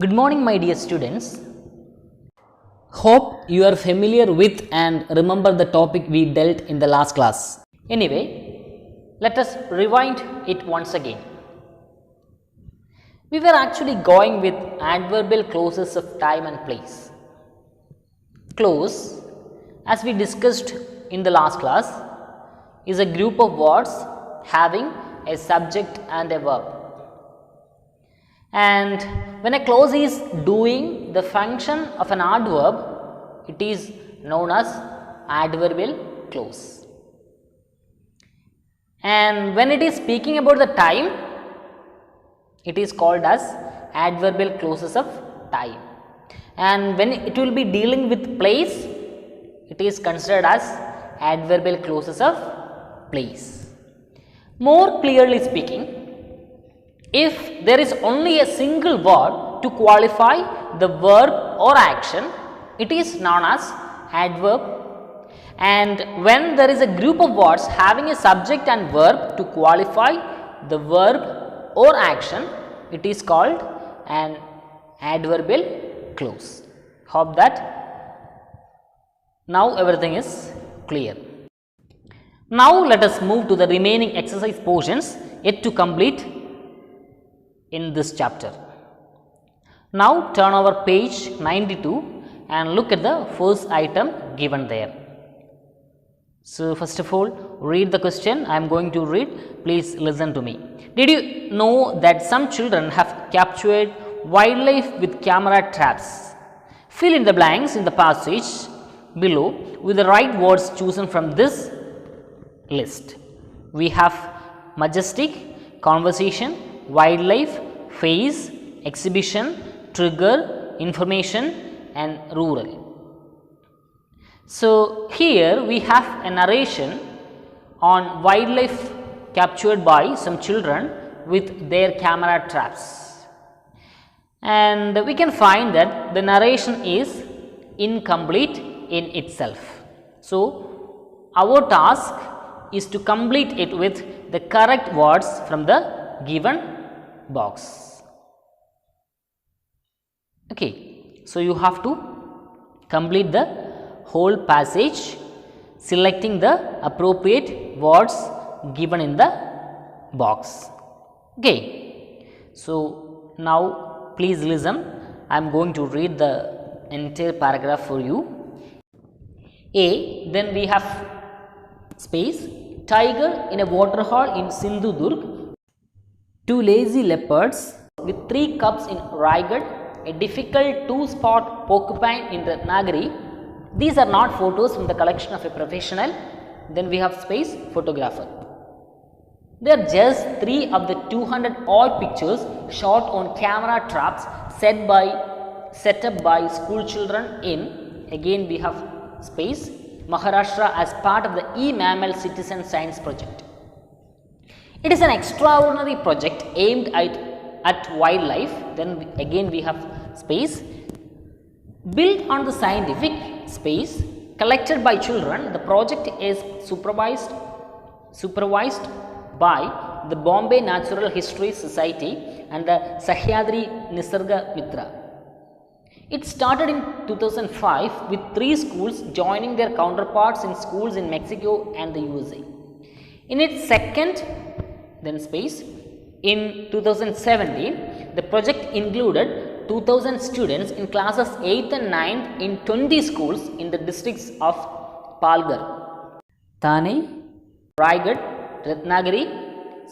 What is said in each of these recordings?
Good morning, my dear students. Hope you are familiar with and remember the topic we dealt in the last class. Anyway, let us rewind it once again. We were actually going with adverbial clauses of time and place. Clause, as we discussed in the last class, is a group of words having a subject and a verb. And when a clause is doing the function of an adverb, it is known as adverbial clause. And when it is speaking about the time, it is called as adverbial clauses of time. And when it will be dealing with place, it is considered as adverbial clauses of place. More clearly speaking, if there is only a single word to qualify the verb or action, it is known as adverb. And when there is a group of words having a subject and verb to qualify the verb or action, it is called an adverbial clause. Hope that now everything is clear. Now let us move to the remaining exercise portions yet to complete in this chapter. Now turn over page 92 and look at the first item given there. So first of all, read the question. I am going to read. Please listen to me. Did you know that some children have captured wildlife with camera traps? Fill in the blanks in the passage below with the right words chosen from this list. We have majestic, conversation, wildlife, phase, exhibition, trigger, information and rural. So here we have a narration on wildlife captured by some children with their camera traps, and we can find that the narration is incomplete in itself. So our task is to complete it with the correct words from the given box. Okay, so you have to complete the whole passage selecting the appropriate words given in the box. Okay, so now please listen. I am going to read the entire paragraph for you. A, then we have space, tiger in a waterhole in Sindhudurg, two lazy leopards with 3 cubs in Raigad, a difficult 2-spot porcupine in Ratnagiri. These are not photos from the collection of a professional. Then we have space, photographer. They are just 3 of the 200 odd pictures shot on camera traps set up by school children in, again we have space, Maharashtra as part of the eMammal Citizen Science Project. It is an extraordinary project aimed at wildlife. Then again we have space, built on the scientific space collected by children. The project is supervised by the Bombay Natural History Society and the Sahyadri Nisarga Mitra. It started in 2005 with 3 schools joining their counterparts in schools in Mexico and the USA. In its second space, in 2017, the project included 2000 students in classes 8th and 9th in 20 schools in the districts of Palghar, Thane, Raigad, Ratnagiri,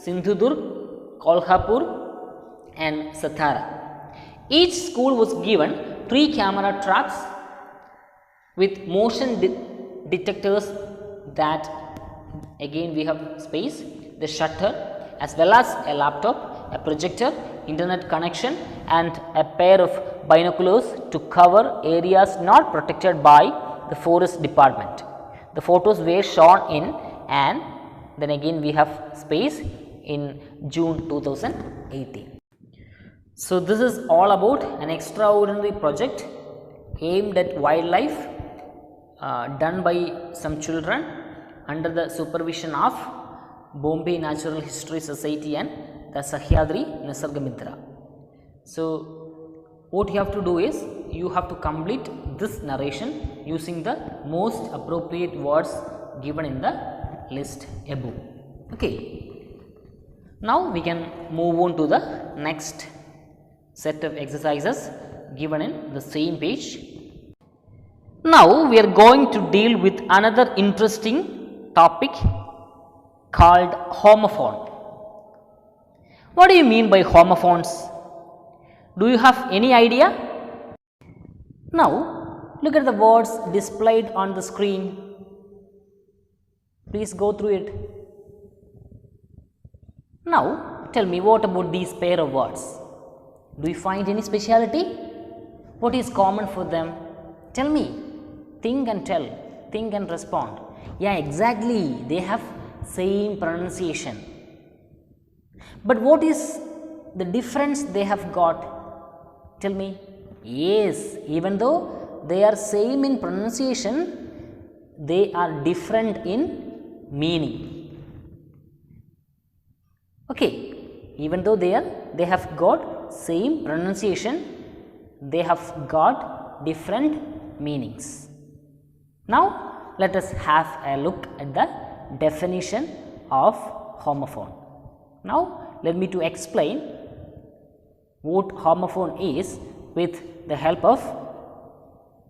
Sindhudurg, Kolhapur and Satara. Each school was given 3 camera traps with motion detectors, that again we have space, the shutter, as well as a laptop, a projector, internet connection and a pair of binoculars to cover areas not protected by the forest department. The photos were shown in, and then again we have space, in June 2018. So this is all about an extraordinary project aimed at wildlife done by some children under the supervision of Bombay Natural History Society and the Sahyadri Nisarga Mitra. So what you have to do is you have to complete this narration using the most appropriate words given in the list above. Okay. Now we can move on to the next set of exercises given in the same page. Now we are going to deal with another interesting topic called homophone. What do you mean by homophones? Do you have any idea? Now look at the words displayed on the screen. Please go through it. Now tell me, what about these pair of words? Do you find any speciality? What is common for them? Tell me. Think and tell. Think and respond. Yeah, exactly. They have same pronunciation. But what is the difference they have got? Tell me. Yes, even though they are same in pronunciation, they are different in meaning. Okay, even though they have got same pronunciation, they have got different meanings. Now let us have a look at the definition of homophone. Now let me to explain what homophone is with the help of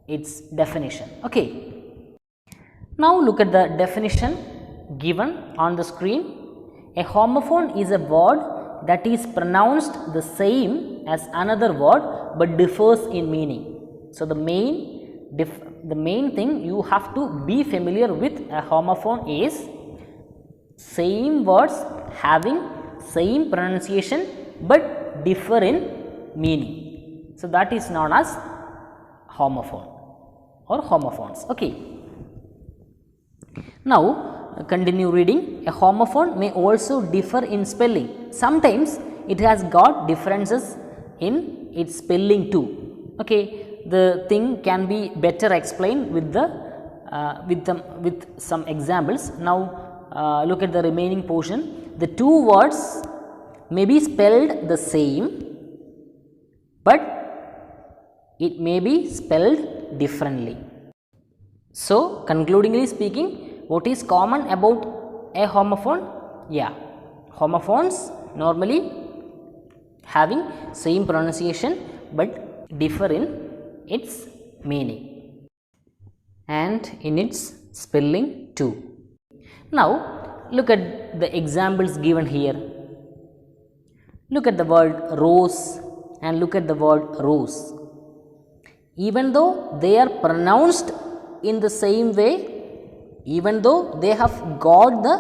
its definition. Okay. Now look at the definition given on the screen. A homophone is a word that is pronounced the same as another word but differs in meaning. So the main thing you have to be familiar with a homophone is same words having same pronunciation but differ in meaning. So that is known as homophone or homophones. Okay. Now continue reading. A homophone may also differ in spelling. Sometimes it has got differences in its spelling too. Okay. The thing can be better explained with some examples. Now look at the remaining portion. The two words may be spelled the same, but it may be spelled differently. So concludingly speaking, what is common about a homophone? Yeah, homophones normally having same pronunciation but differ in its meaning and in its spelling too. Now look at the examples given here. Look at the word rose and look at the word rose. Even though they are pronounced in the same way, even though they have got the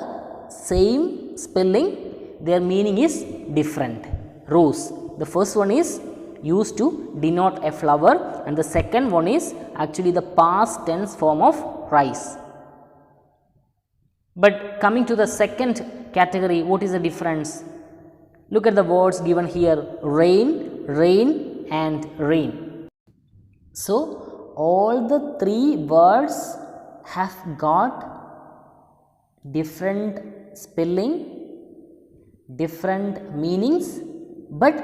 same spelling, their meaning is different. Rose, the first one is used to denote a flower and the second one is actually the past tense form of rice. But coming to the second category, what is the difference? Look at the words given here: rain, rain and rain. So all the three words have got different spelling, different meanings, but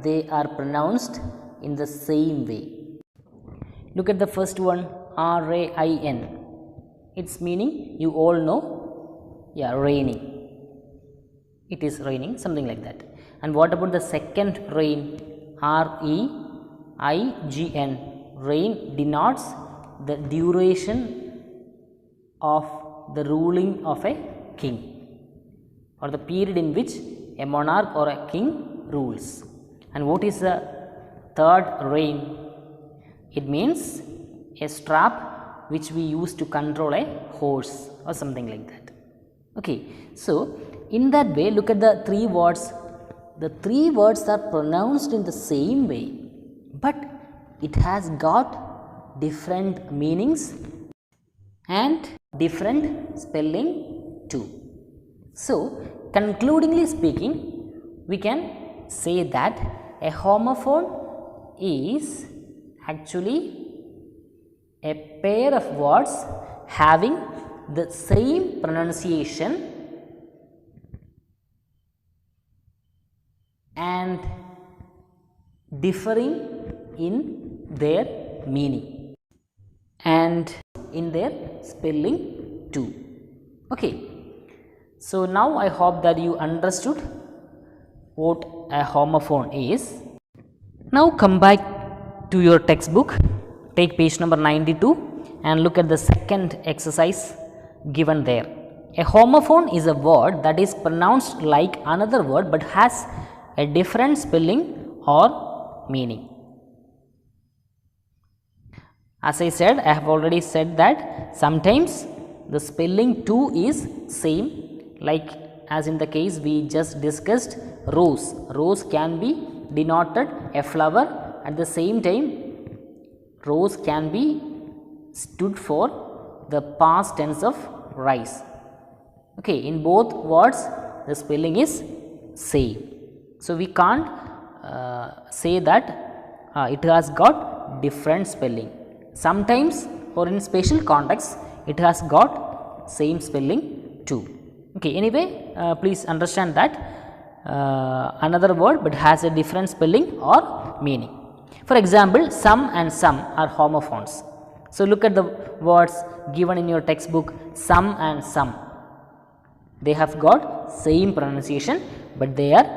they are pronounced in the same way. Look at the first one, R-A-I-N. Its meaning you all know, yeah, raining. It is raining, something like that. And what about the second rain, R-E-I-G-N? Rain denotes the duration of the ruling of a king or the period in which a monarch or a king rules. And what is the third rein? It means a strap which we use to control a horse or something like that. Okay. So in that way, look at the three words. The three words are pronounced in the same way, but it has got different meanings and different spelling too. So concludingly speaking, we can say that a homophone is actually a pair of words having the same pronunciation and differing in their meaning and in their spelling too. Okay, so now I hope that you understood what a homophone is. Now come back to your textbook, take page number 92 and look at the second exercise given there. A homophone is a word that is pronounced like another word but has a different spelling or meaning. As I said, I have already said that sometimes the spelling too is same, like as in the case we just discussed rose. Rose can be denoted a flower, at the same time rose can be stood for the past tense of rice. Okay, in both words the spelling is same. So, we can't say that it has got different spelling. Sometimes or in special context it has got same spelling too. Okay, anyway, please understand that another word but has a different spelling or meaning. For example, some and some are homophones. So, look at the words given in your textbook, some and some. They have got same pronunciation but they are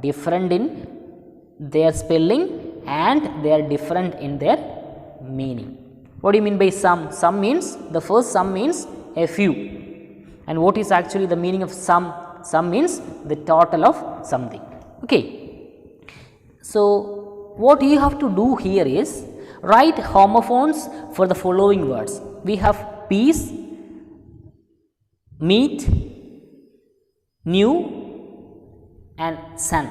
different in their spelling and they are different in their meaning. What do you mean by some? Some means, the first some means a few, and what is actually the meaning of some? Some means the total of something. Okay. So, what you have to do here is write homophones for the following words. We have peace, meat, new and sun.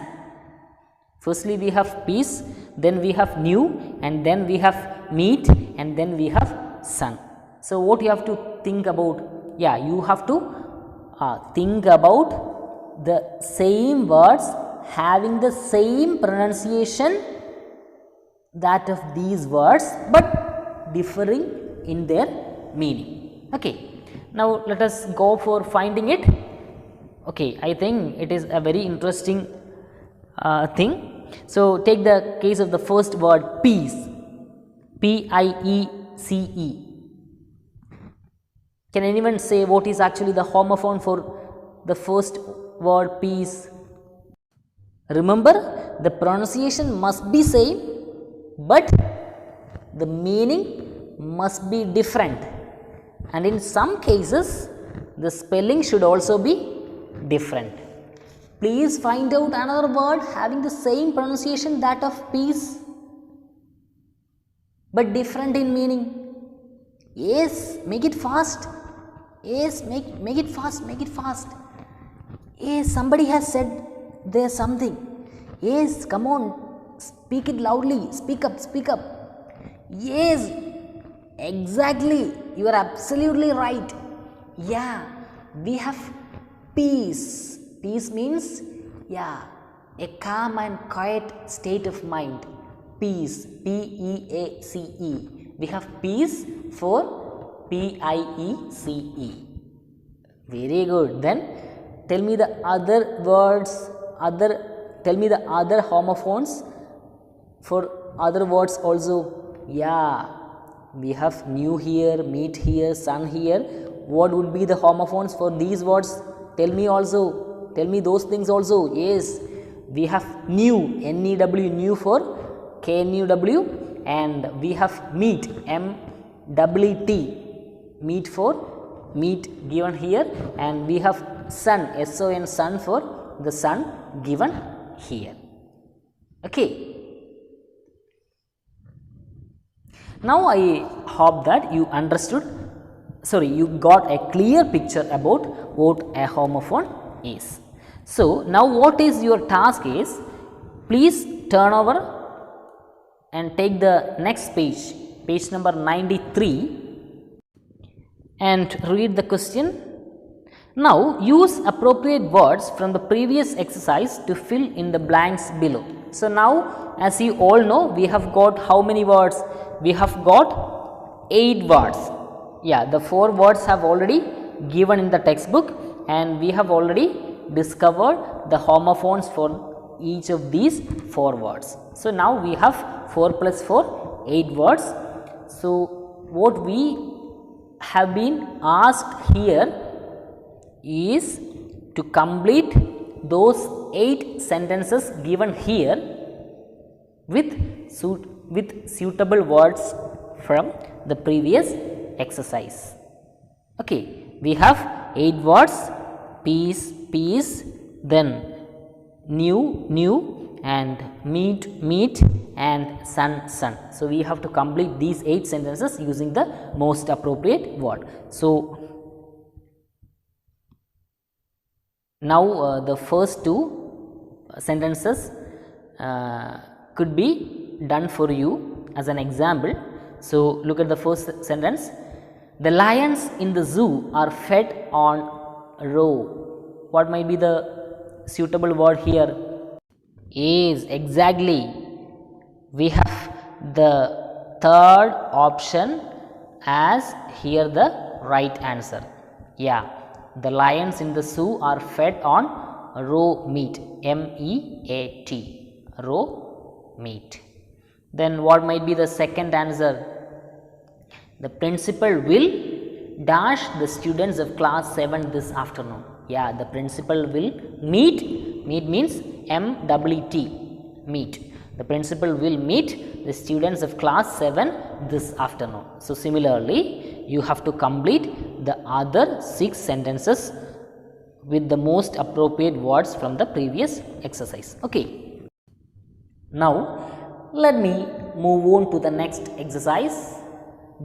Firstly we have peace, then we have new, and then we have meat, and then we have sun. So, what you have to think about? Yeah, you have to think about the same words having the same pronunciation that of these words but differing in their meaning. Okay. Now, let us go for finding it. Okay, I think it is a very interesting thing. So, take the case of the first word peace, P-I-E-C-E. Can anyone say what is actually the homophone for the first word peace? Remember, the pronunciation must be same but the meaning must be different, and in some cases the spelling should also be different. Please find out another word having the same pronunciation that of peace but different in meaning. Yes, make it fast. Yes, make it fast, make it fast. Yes, somebody has said there something. Yes, come on, speak it loudly, speak up, speak up. Yes, exactly, you are absolutely right. Yeah, we have peace. Peace means, yeah, a calm and quiet state of mind. Peace, P-E-A-C-E. We have peace for P-I-E-C-E. Very good. Then tell me the other words, tell me the other homophones for other words also. Yeah, we have new here, meat here, sun here. What would be the homophones for these words? Tell me also. Tell me those things also. Yes, we have new, N-E-W, new for K-N-U-W, and we have meat, M-W-T, meat for meat given here, and we have sun, S-O-N, sun for the sun given here. Okay. Now, I hope that you understood, you got a clear picture about what a homophone is. So, now what is your task is, please turn over and take the next page, page number 93, and read the question. Now, use appropriate words from the previous exercise to fill in the blanks below. So, now as you all know, we have got how many words? We have got 8 words. Yeah, the 4 words have already given in the textbook, and we have already discovered the homophones for each of these 4 words. So, now we have 4 plus 4, 8 words. So, what we have been asked here is to complete those 8 sentences given here with suitable words from the previous exercise. Okay, we have 8 words: peace, peace, then new, new, and meet, meet, and sun, sun. So, we have to complete these 8 sentences using the most appropriate word. So, now the first 2 sentences could be done for you as an example. So, look at the first sentence. The lions in the zoo are fed on raw. What might be the suitable word here? Is exactly. We have the third option as here the right answer. Yeah, the lions in the zoo are fed on raw meat, M-E-A-T, raw meat. Then what might be the second answer? The principal will dash the students of class 7 this afternoon. Yeah, the principal will meet, meet means M-E-E-T, meet. The principal will meet the students of class 7 this afternoon. So, similarly, you have to complete the other 6 sentences with the most appropriate words from the previous exercise. Okay. Now, let me move on to the next exercise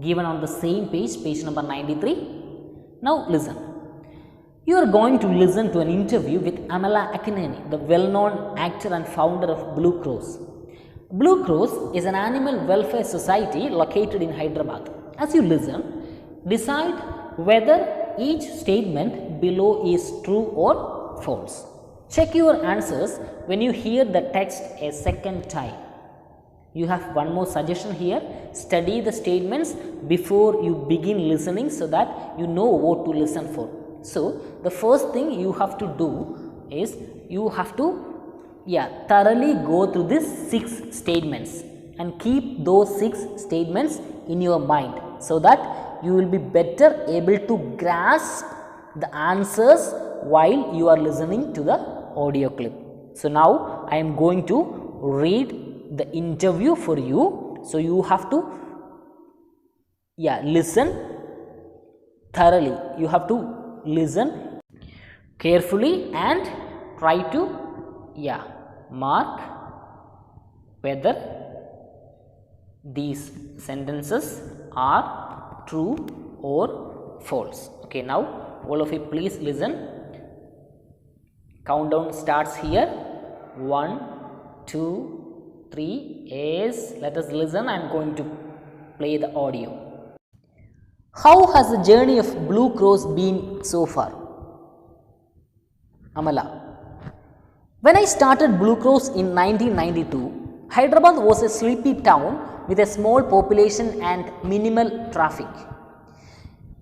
given on the same page, page number 93. Now, listen. You are going to listen to an interview with Amala Akineni, the well-known actor and founder of Blue Cross. Blue Cross is an animal welfare society located in Hyderabad. As you listen, decide whether each statement below is true or false. Check your answers when you hear the text a second time. You have one more suggestion here: study the statements before you begin listening so that you know what to listen for. So, the first thing you have to do is you have to thoroughly go through these 6 statements and keep those 6 statements in your mind so that you will be better able to grasp the answers while you are listening to the audio clip. So, now I am going to read the interview for you. So, you have to listen thoroughly. You have to listen carefully and try to mark whether these sentences are true or false. Okay, now all of you please listen. Countdown starts here. 1, 2, 3. Yes, let us listen. I am going to play the audio. How has the journey of Blue Cross been so far? Amala. When I started Blue Cross in 1992, Hyderabad was a sleepy town with a small population and minimal traffic.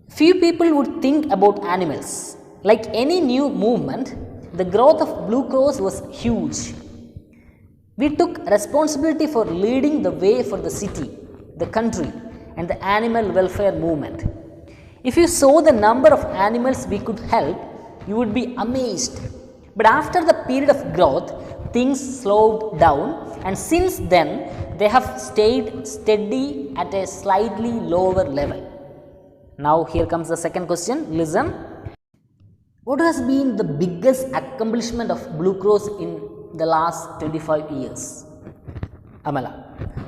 Few people would think about animals. Like any new movement, the growth of Blue Cross was huge. We took responsibility for leading the way for the city, the country, and the animal welfare movement. If you saw the number of animals we could help, you would be amazed. But after the period of growth, things slowed down, and since then they have stayed steady at a slightly lower level. Now here comes the second question. Listen. What has been the biggest accomplishment of Blue Cross in the last 25 years? Amala.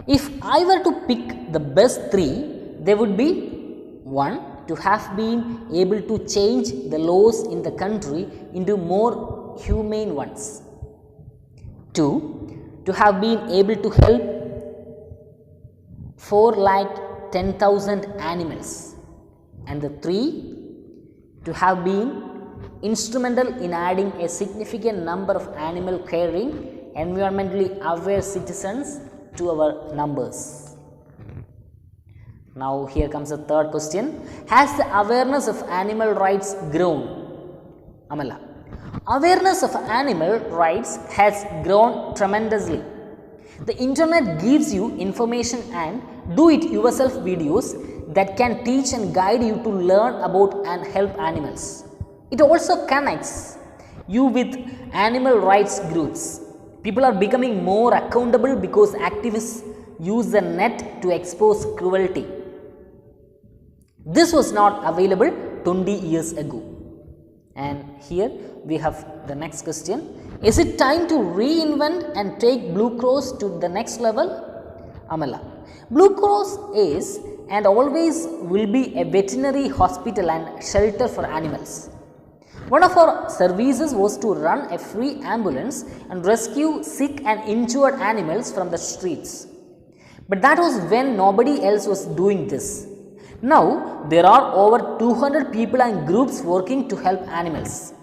If I were to pick the best 3, they would be: 1, to have been able to change the laws in the country into more humane ones. 2, to have been able to help 4,10,000 animals. And the 3, to have been instrumental in adding a significant number of animal caring, environmentally aware citizens to our numbers. Now here comes the third question. Has the awareness of animal rights grown? Amala. Awareness of animal rights has grown tremendously. The internet gives you information and do it yourself videos that can teach and guide you to learn about and help animals. It also connects you with animal rights groups. People are becoming more accountable because activists use the net to expose cruelty. This was not available 20 years ago. And here we have the next question. Is it time to reinvent and take Blue Cross to the next level? Amala. Blue Cross is and always will be a veterinary hospital and shelter for animals. One of our services was to run a free ambulance and rescue sick and injured animals from the streets. But that was when nobody else was doing this. Now there are over 200 people and groups working to help animals.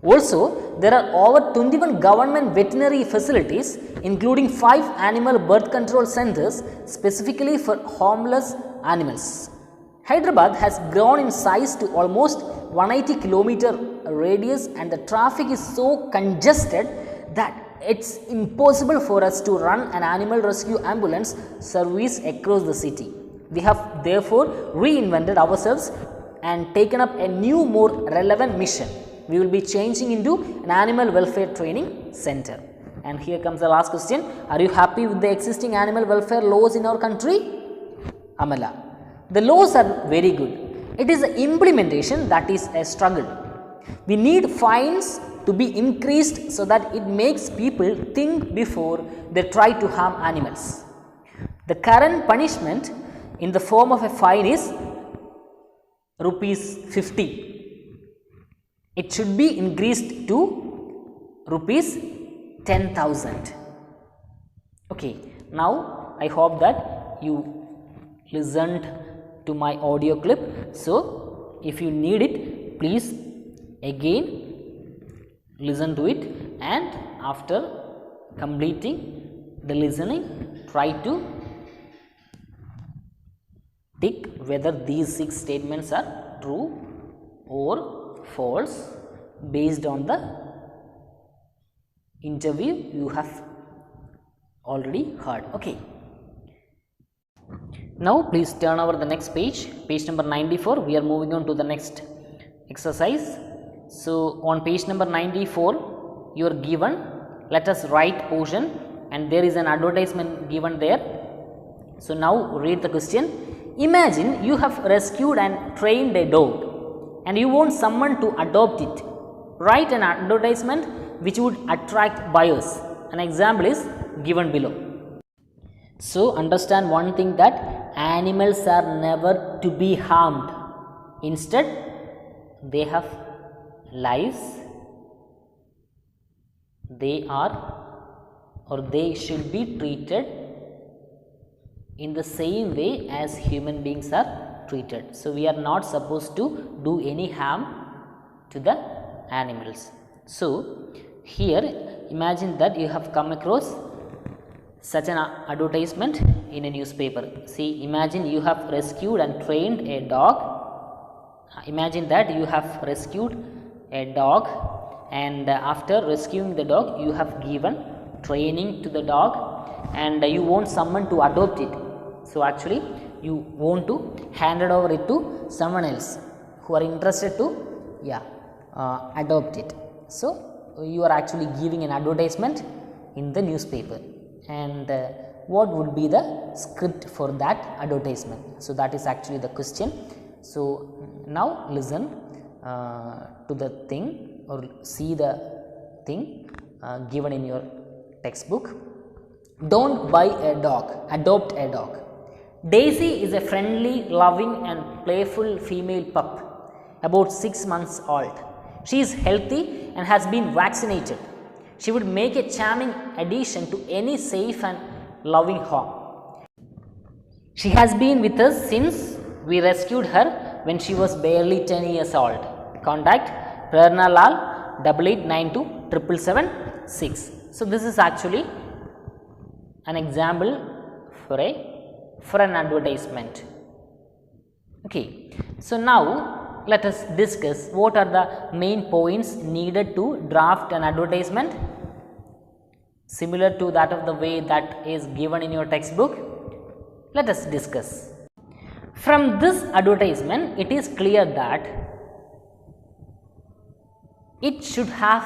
Also, there are over 21 government veterinary facilities, including 5 animal birth control centers specifically for homeless animals. Hyderabad has grown in size to almost 180 kilometer radius, and the traffic is so congested that it's impossible for us to run an animal rescue ambulance service across the city. We have therefore reinvented ourselves and taken up a new, more relevant mission. We will be changing into an animal welfare training center. And here comes the last question. Are you happy with the existing animal welfare laws in our country? Amala. The laws are very good. It is the implementation that is a struggle. We need fines to be increased so that it makes people think before they try to harm animals. The current punishment in the form of a fine is rupees 50. It should be increased to rupees 10,000. Okay, now I hope that you listened to my audio clip. So, if you need it, please again listen to it, and after completing the listening, try to tick whether these 6 statements are true or false based on the interview you have already heard. Okay. Now please turn over the next page, page number 94. We are moving on to the next exercise. So on page number 94, you are given, let us write portion, and there is an advertisement given there. So now read the question. Imagine you have rescued and trained a dog and you want someone to adopt it. Write an advertisement which would attract buyers. An example is given below. So understand one thing, that animals are never to be harmed. Instead, they have lives. They should be treated in the same way as human beings are treated. So we are not supposed to do any harm to the animals. So here imagine that you have come across such an advertisement in a newspaper. See, imagine you have rescued and trained a dog. Imagine that you have rescued a dog, and after rescuing the dog you have given training to the dog, and you want someone to adopt it. So actually you want to hand it over it to someone else who are interested to adopt it. So you are actually giving an advertisement in the newspaper, and what would be the script for that advertisement? So that is actually the question. So now listen to the thing, or see the thing given in your textbook. Don't buy a dog, adopt a dog. Daisy is a friendly, loving and playful female pup, about 6 months old. She is healthy and has been vaccinated. She would make a charming addition to any safe and loving home. She has been with us since we rescued her when she was barely 10 years old. Contact Prerna Lal 8892 777 So this is actually an example for an advertisement. Okay. So now let us discuss what are the main points needed to draft an advertisement. similar to that of the way that is given in your textbook? Let us discuss. From this advertisement, it is clear that it should have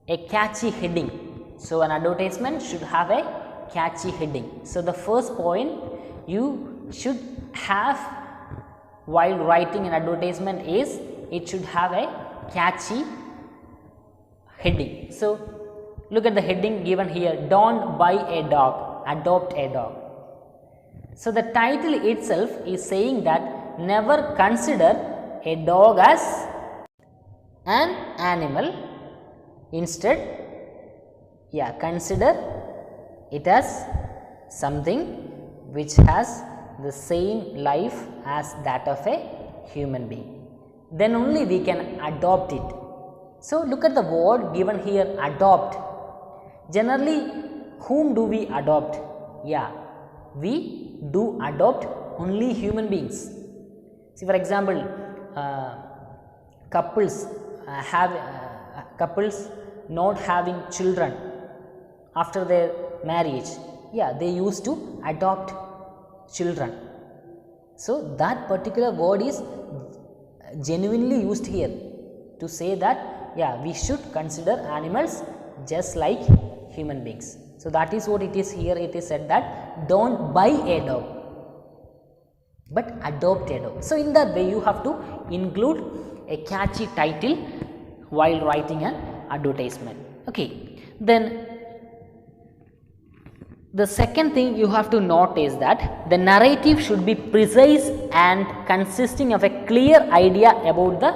a catchy heading. So, an advertisement should have a catchy heading. So, the first point you should have while writing an advertisement is it should have a catchy heading. So, look at the heading given here, don't buy a dog, adopt a dog. So, the title itself is saying that never consider a dog as an animal, instead consider it as something which has the same life as that of a human being, then only we can adopt it. So, look at the word given here, adopt. Generally, whom do we adopt? We do adopt only human beings. See, for example, couples couples not having children after their marriage, they used to adopt children. So, that particular word is genuinely used here to say that we should consider animals just like human beings. So, that is what it is here. It is said that don't buy a dog, but adopt a dog. So, in that way you have to include a catchy title while writing an advertisement. Okay. Then the second thing you have to note is that the narrative should be precise and consisting of a clear idea about the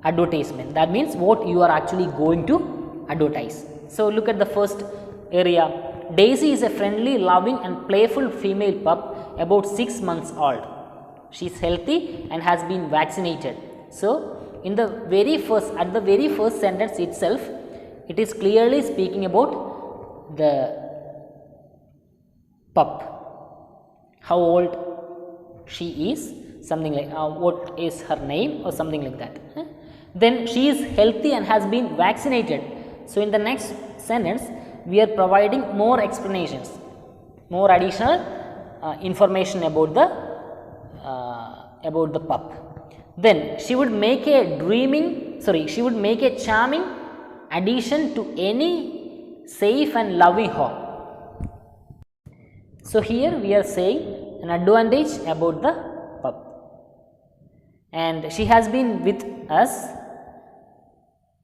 advertisement. That means what you are actually going to advertise. So, look at the first area. Daisy is a friendly, loving and playful female pup about 6 months old. She is healthy and has been vaccinated. So, in the very first sentence itself, it is clearly speaking about the pup, how old she is, something like what is her name or something like that. Then she is healthy and has been vaccinated. So, in the next sentence we are providing more explanations, more additional information about the pup. Then she would make a charming addition to any safe and loving home. So, here we are saying an advantage about the pup, and she has been with us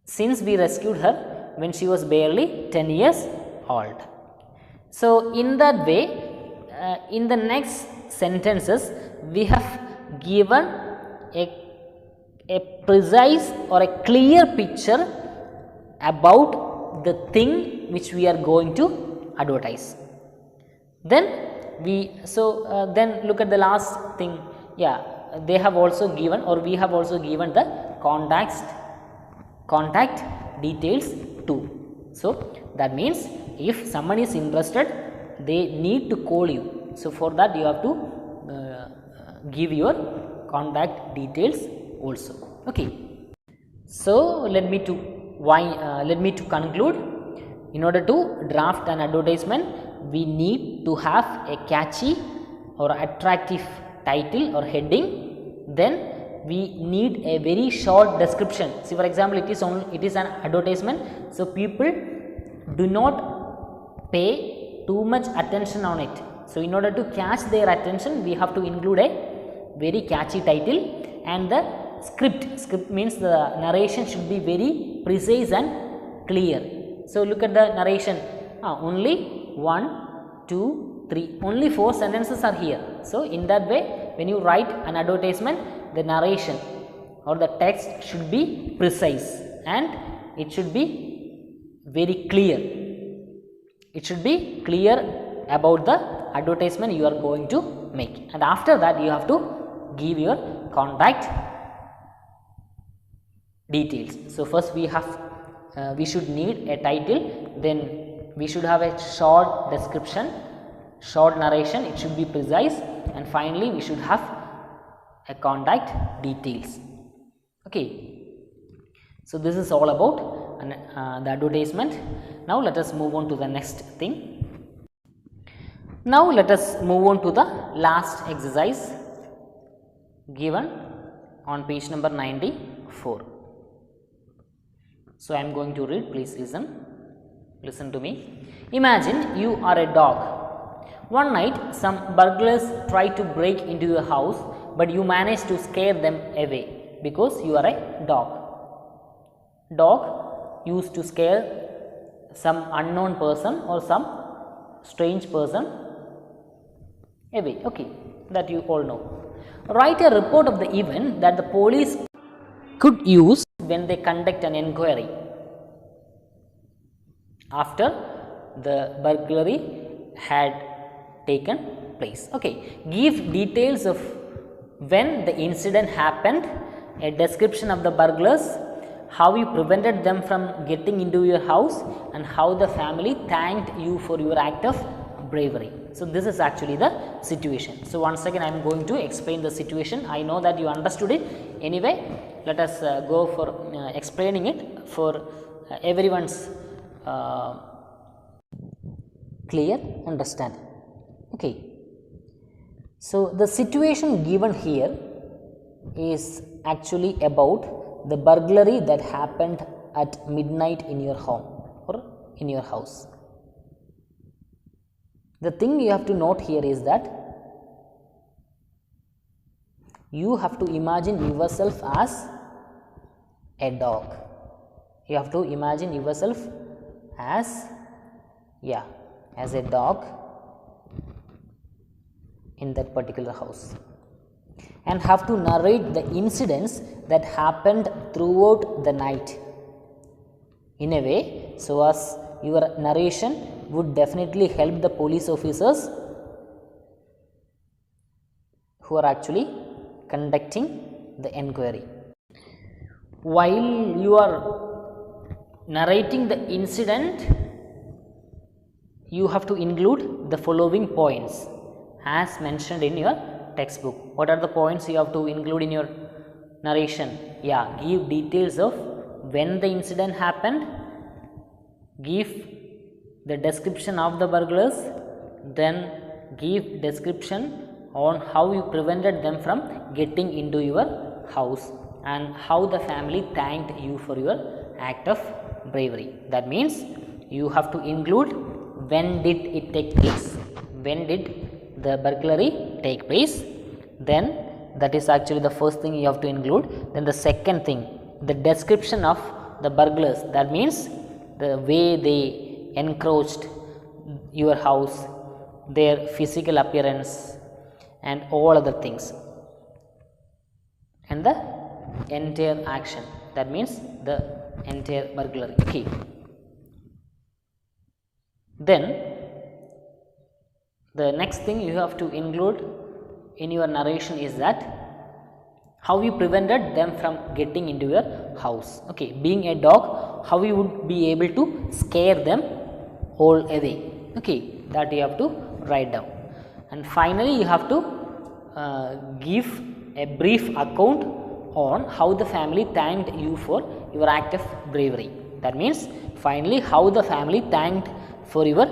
since we rescued her when she was barely 10 years old. So, in that way in the next sentences we have given a precise or a clear picture about the thing which we are going to advertise. Then then look at the last thing. They have also given, or we have also given the contact details too. So, that means if someone is interested, they need to call you. So, for that you have to give your contact details also. Okay. So, let me to conclude. In order to draft an advertisement, we need to have a catchy or attractive title or heading. Then we need a very short description. See, for example, it is an advertisement, so people do not pay too much attention on it. So, in order to catch their attention, we have to include a very catchy title, and the script means the narration should be very precise and clear. So, look at the narration, only 1, 2, 3, only 4 sentences are here. So, in that way when you write an advertisement, the narration or the text should be precise and it should be very clear. It should be clear about the advertisement you are going to make, and after that you have to give your contact details. So, first we should need a title, then we should have a short description, short narration, it should be precise, and finally we should have a contact details. Okay. So, this is all about the advertisement. Now let us move on to the next thing. Now let us move on to the last exercise given on page number 94. So I am going to read, please listen to me. Imagine you are a dog. One night some burglars try to break into your house, but you manage to scare them away because you are a dog. Dog used to scare some unknown person or some strange person away, okay, that you all know. Write a report of the event that the police could use when they conduct an inquiry after the burglary had taken place. Okay, give details of when the incident happened, a description of the burglars, how you prevented them from getting into your house, and how the family thanked you for your act of bravery. So this is actually the situation. So once again I am going to explain the situation. I know that you understood it. Anyway, let us go for explaining it for everyone's clear understanding. Okay. So the situation given here is actually about the burglary that happened at midnight in your home or in your house. The thing you have to note here is that you have to imagine yourself as a dog. You have to imagine yourself as a dog in that particular house, and have to narrate the incidents that happened throughout the night in a way so as your narration would definitely help the police officers who are actually conducting the inquiry. While you are narrating the incident, you have to include the following points as mentioned in your textbook. What are the points you have to include in your narration? Give details of when the incident happened, give the description of the burglars, then give description on how you prevented them from getting into your house, and how the family thanked you for your act of bravery. That means you have to include when did it take place, when did the burglary take place, then that is actually the first thing you have to include. Then the second thing, the description of the burglars, that means the way they encroached your house, their physical appearance and all other things, and the entire action, that means the entire burglary. Okay. Then the next thing you have to include in your narration is that how you prevented them from getting into your house. Okay, being a dog, how you would be able to scare them all away. Okay, that you have to write down. And finally you have to give a brief account on how the family thanked you for your act of bravery. That means finally how the family thanked for your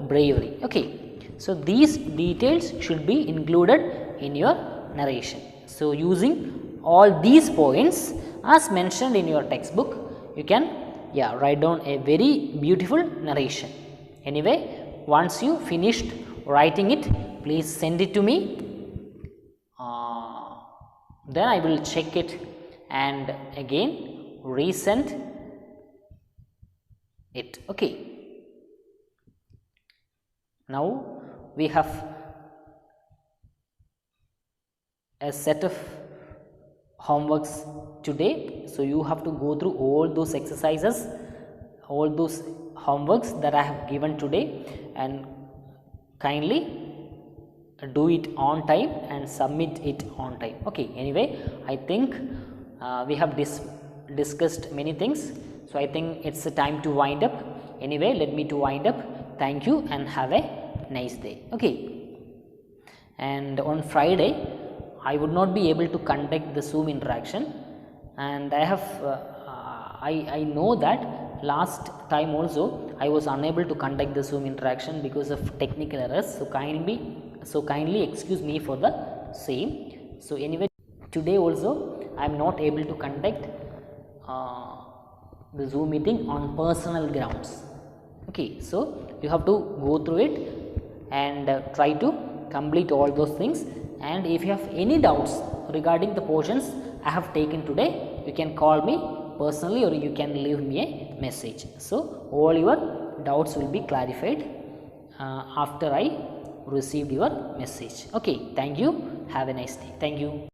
bravery. Okay, so these details should be included in your narration. So using all these points as mentioned in your textbook, you can write down a very beautiful narration. Anyway, once you finished writing it, please send it to me. Then I will check it and again resend it. Okay. Now we have a set of homeworks today, so you have to go through all those exercises, all those homeworks that I have given today, and kindly do it on time and submit it on time. Okay, anyway, I think we have discussed many things, so I think it's the time to wind up. Anyway, let me to wind up. Thank you and have a nice day. Okay, and on Friday I would not be able to conduct the Zoom interaction, and I have I know that last time also I was unable to conduct the Zoom interaction because of technical errors, so kindly excuse me for the same. So anyway, today also I am not able to conduct the Zoom meeting on personal grounds. Okay, so you have to go through it and try to complete all those things, and if you have any doubts regarding the portions I have taken today, you can call me personally or you can leave me a message. So all your doubts will be clarified after I received your message. Okay, thank you. Have a nice day. Thank you.